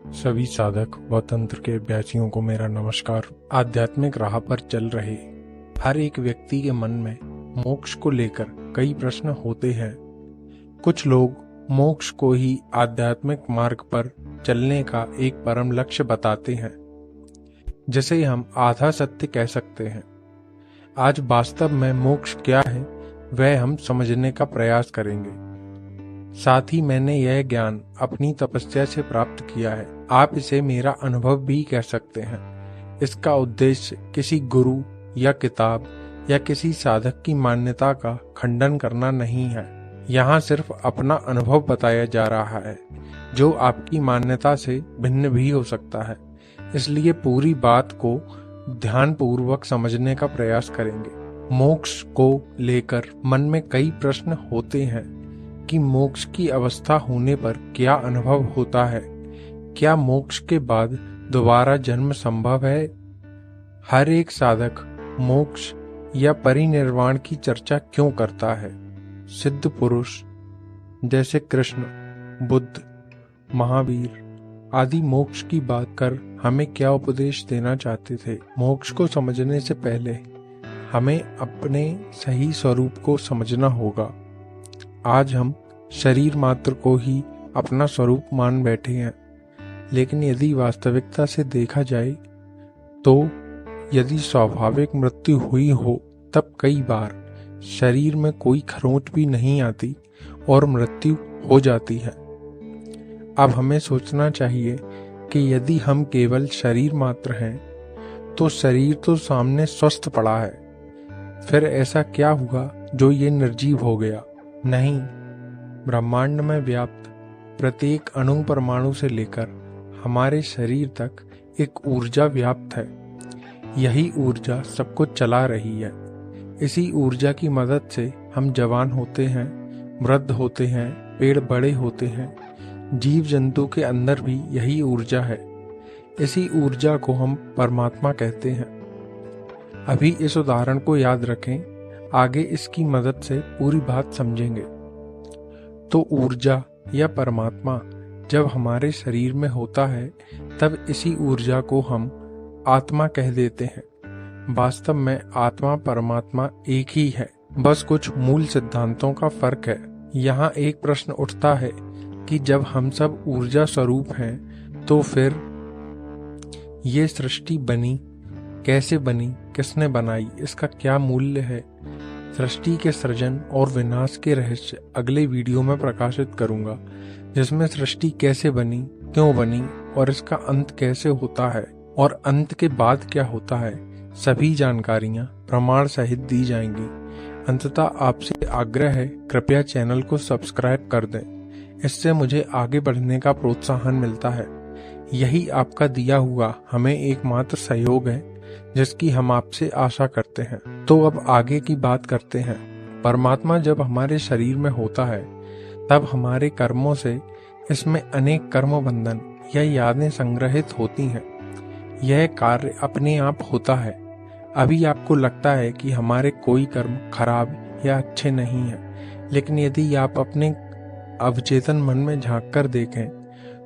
सभी साधक व तंत्र के अभ्यासियों को मेरा नमस्कार। आध्यात्मिक राह पर चल रहे हर एक व्यक्ति के मन में मोक्ष को लेकर कई प्रश्न होते हैं। कुछ लोग मोक्ष को ही आध्यात्मिक मार्ग पर चलने का एक परम लक्ष्य बताते हैं, जिसे हम आधा सत्य कह सकते हैं। आज वास्तव में मोक्ष क्या है वह हम समझने का प्रयास करेंगे। साथ ही मैंने यह ज्ञान अपनी तपस्या से प्राप्त किया है। आप इसे मेरा अनुभव भी कह सकते हैं। इसका उद्देश्य किसी गुरु या किताब या किसी साधक की मान्यता का खंडन करना नहीं है। यहाँ सिर्फ अपना अनुभव बताया जा रहा है, जो आपकी मान्यता से भिन्न भी हो सकता है। इसलिए पूरी बात को ध्यानपूर्वक समझने का प्रयास करेंगे। मोक्ष को लेकर मन में कई प्रश्न होते हैं कि मोक्ष की अवस्था होने पर क्या अनुभव होता है, क्या मोक्ष के बाद दोबारा जन्म संभव है। हर एक साधक मोक्ष या परिनिर्वाण की चर्चा क्यों करता है। सिद्ध पुरुष जैसे कृष्ण, बुद्ध, महावीर आदि मोक्ष की बात कर हमें क्या उपदेश देना चाहते थे। मोक्ष को समझने से पहले हमें अपने सही स्वरूप को समझना होगा। आज हम शरीर मात्र को ही अपना स्वरूप मान बैठे हैं, लेकिन यदि वास्तविकता से देखा जाए तो यदि स्वाभाविक मृत्यु हुई हो तब कई बार शरीर में कोई खरोंच भी नहीं आती और मृत्यु हो जाती है। अब हमें सोचना चाहिए कि यदि हम केवल शरीर मात्र हैं तो शरीर तो सामने स्वस्थ पड़ा है, फिर ऐसा क्या हुआ जो ये निर्जीव हो गया। नहीं, ब्रह्मांड में व्याप्त प्रत्येक अणु परमाणु से लेकर हमारे शरीर तक एक ऊर्जा व्याप्त है। यही ऊर्जा सबको चला रही है। इसी ऊर्जा की मदद से हम जवान होते हैं, वृद्ध होते हैं, पेड़ बड़े होते हैं। जीव जंतु के अंदर भी यही ऊर्जा है। इसी ऊर्जा को हम परमात्मा कहते हैं। अभी इस उदाहरण को याद रखें, आगे इसकी मदद से पूरी बात समझेंगे। तो ऊर्जा या परमात्मा जब हमारे शरीर में होता है तब इसी ऊर्जा को हम आत्मा कह देते हैं। वास्तव में आत्मा परमात्मा एक ही है, बस कुछ मूल सिद्धांतों का फर्क है। यहाँ एक प्रश्न उठता है कि जब हम सब ऊर्जा स्वरूप हैं तो फिर ये सृष्टि बनी कैसे बनी, किसने बनाई, इसका क्या मूल्य है। सृष्टि के सृजन और विनाश के रहस्य अगले वीडियो में प्रकाशित करूंगा, जिसमें सृष्टि कैसे बनी, क्यों बनी और इसका अंत कैसे होता है और अंत के बाद क्या होता है। सभी जानकारियां प्रमाण सहित दी जाएंगी। अंततः आपसे आग्रह है, कृपया चैनल को सब्सक्राइब कर दें। इससे मुझे आगे बढ़ने का प्रोत्साहन मिलता है। यही आपका दिया हुआ हमें एकमात्र सहयोग है जिसकी हम आपसे आशा करते हैं। तो अब आगे की बात करते हैं। परमात्मा जब हमारे शरीर में होता है तब हमारे कर्मों से इसमें अनेक कर्म बंधन या यादें संग्रहित होती हैं। यह कार्य अपने आप होता है। अभी आपको लगता है कि हमारे कोई कर्म खराब या अच्छे नहीं हैं, लेकिन यदि आप अपने अवचेतन मन में झांक कर देखें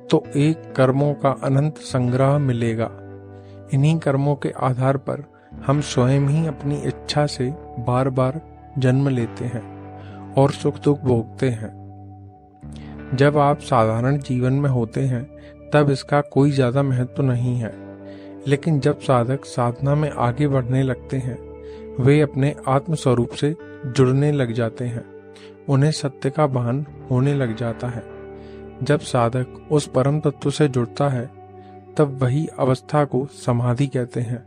तो एक कर्मों का अनंत संग्रह मिलेगा। इन्हीं कर्मों के आधार पर हम स्वयं ही अपनी इच्छा से बार बार जन्म लेते हैं और सुख दुख भोगते हैं। जब आप साधारण जीवन में होते हैं तब इसका कोई ज्यादा महत्व नहीं है, लेकिन जब साधक साधना में आगे बढ़ने लगते हैं वे अपने आत्म स्वरूप से जुड़ने लग जाते हैं। उन्हें सत्य का भान होने लग जाता है। जब साधक उस परम तत्व से जुड़ता है तब वही अवस्था को समाधि कहते हैं।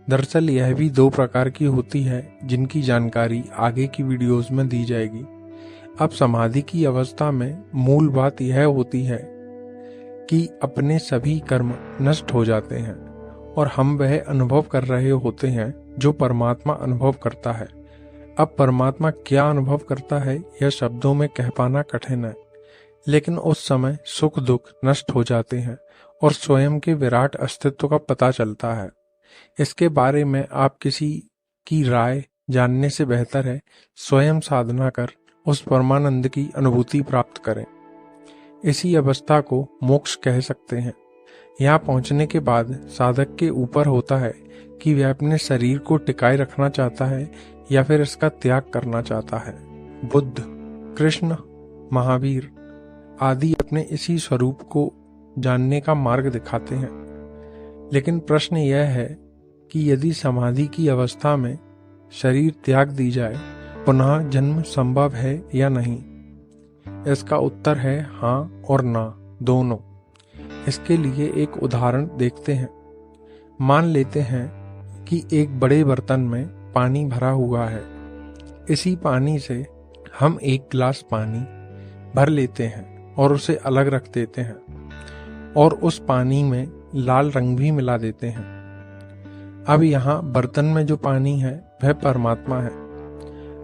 दरअसल यह भी दो प्रकार की होती है, जिनकी जानकारी आगे की वीडियोस में दी जाएगी। अब समाधि की अवस्था में मूल बात यह होती है कि अपने सभी कर्म नष्ट हो जाते हैं और हम वह अनुभव कर रहे होते हैं जो परमात्मा अनुभव करता है। अब परमात्मा क्या अनुभव करता है यह शब्दों में कह पाना कठिन है, लेकिन उस समय सुख दुख नष्ट हो जाते हैं और स्वयं के विराट अस्तित्व का पता चलता है। इसके बारे में आप किसी की राय जानने से बेहतर है स्वयं साधना कर उस परमानंद की अनुभूति प्राप्त करें। इसी अवस्था को मोक्ष कह सकते हैं। यहाँ पहुंचने के बाद साधक के ऊपर होता है कि वह अपने शरीर को टिकाए रखना चाहता है या फिर इसका त्याग करना चाहता है। बुद्ध, कृष्ण, महावीर आदि अपने इसी स्वरूप को जानने का मार्ग दिखाते हैं। लेकिन प्रश्न यह है कि यदि समाधि की अवस्था में शरीर त्याग दी जाए, पुनः जन्म संभव है या नहीं? इसका उत्तर है हाँ और ना, दोनों। इसके लिए एक उदाहरण देखते हैं। मान लेते हैं कि एक बड़े बर्तन में पानी भरा हुआ है। इसी पानी से हम एक गिलास पानी भर लेते हैं और उसे अलग रख देते हैं और उस पानी में लाल रंग भी मिला देते हैं। अब यहाँ बर्तन में जो पानी है वह परमात्मा है,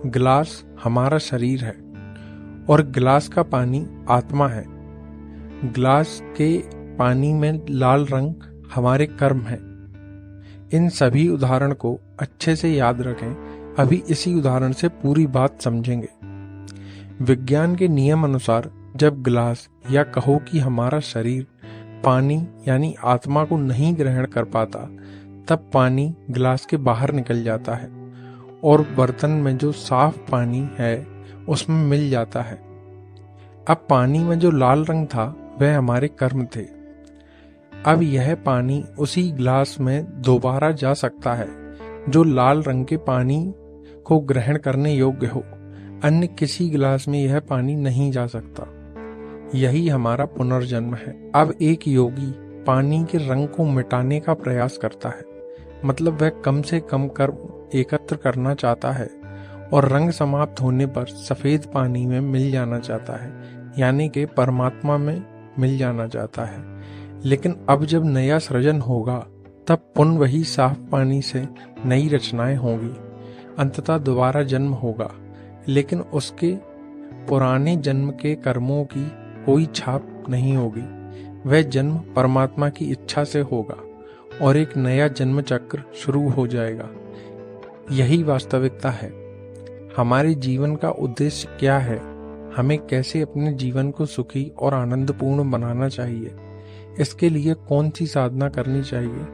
गिलास हमारा शरीर है और गिलास का पानी आत्मा है। गिलास के पानी में लाल रंग हमारे कर्म है। इन सभी उदाहरण को अच्छे से याद रखें। अभी इसी उदाहरण से पूरी बात समझेंगे। विज्ञान के नियम अनुसार जब गिलास या कहो कि हमारा शरीर पानी यानी आत्मा को नहीं ग्रहण कर पाता, तब पानी गिलास के बाहर निकल जाता है और बर्तन में जो साफ पानी है उसमें मिल जाता है। अब पानी में जो लाल रंग था वह हमारे कर्म थे। अब यह पानी उसी गिलास में दोबारा जा सकता है जो लाल रंग के पानी को ग्रहण करने योग्य हो। अन्य किसी गिलास में यह पानी नहीं जा सकता। यही हमारा पुनर्जन्म है। अब एक योगी पानी के रंग को मिटाने का प्रयास करता है, मतलब वह कम से कम कर्म एकत्र करना चाहता है और रंग समाप्त होने पर सफेद पानी में मिल जाना चाहता है, यानी कि परमात्मा में मिल जाना चाहता है। लेकिन अब जब नया सृजन होगा तब पुनः वही साफ पानी से नई रचनाएं होंगी। अंततः दोबारा जन्म होगा, लेकिन उसके पुराने जन्म के कर्मों की कोई छाप नहीं होगी। वह जन्म परमात्मा की इच्छा से होगा और एक नया जन्म चक्र शुरू हो जाएगा। यही वास्तविकता है। हमारे जीवन का उद्देश्य क्या है? हमें कैसे अपने जीवन को सुखी और आनंदपूर्ण बनाना चाहिए? इसके लिए कौन सी साधना करनी चाहिए?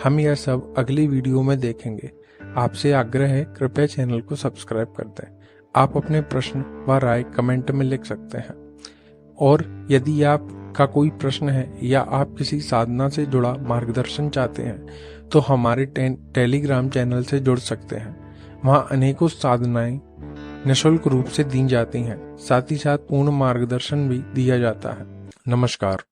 हम यह सब अगली वीडियो में देखेंगे। आपसे आग्रह है, कृपया चैनल को सब्सक्राइब कर दें। आप अपने प्रश्न व राय कमेंट में लिख सकते हैं। और यदि आपका कोई प्रश्न है या आप किसी साधना से जुड़ा मार्गदर्शन चाहते हैं तो हमारे टेलीग्राम चैनल से जुड़ सकते हैं। वहाँ अनेकों साधनाएं निःशुल्क रूप से दी जाती हैं। साथ ही साथ पूर्ण मार्गदर्शन भी दिया जाता है। नमस्कार।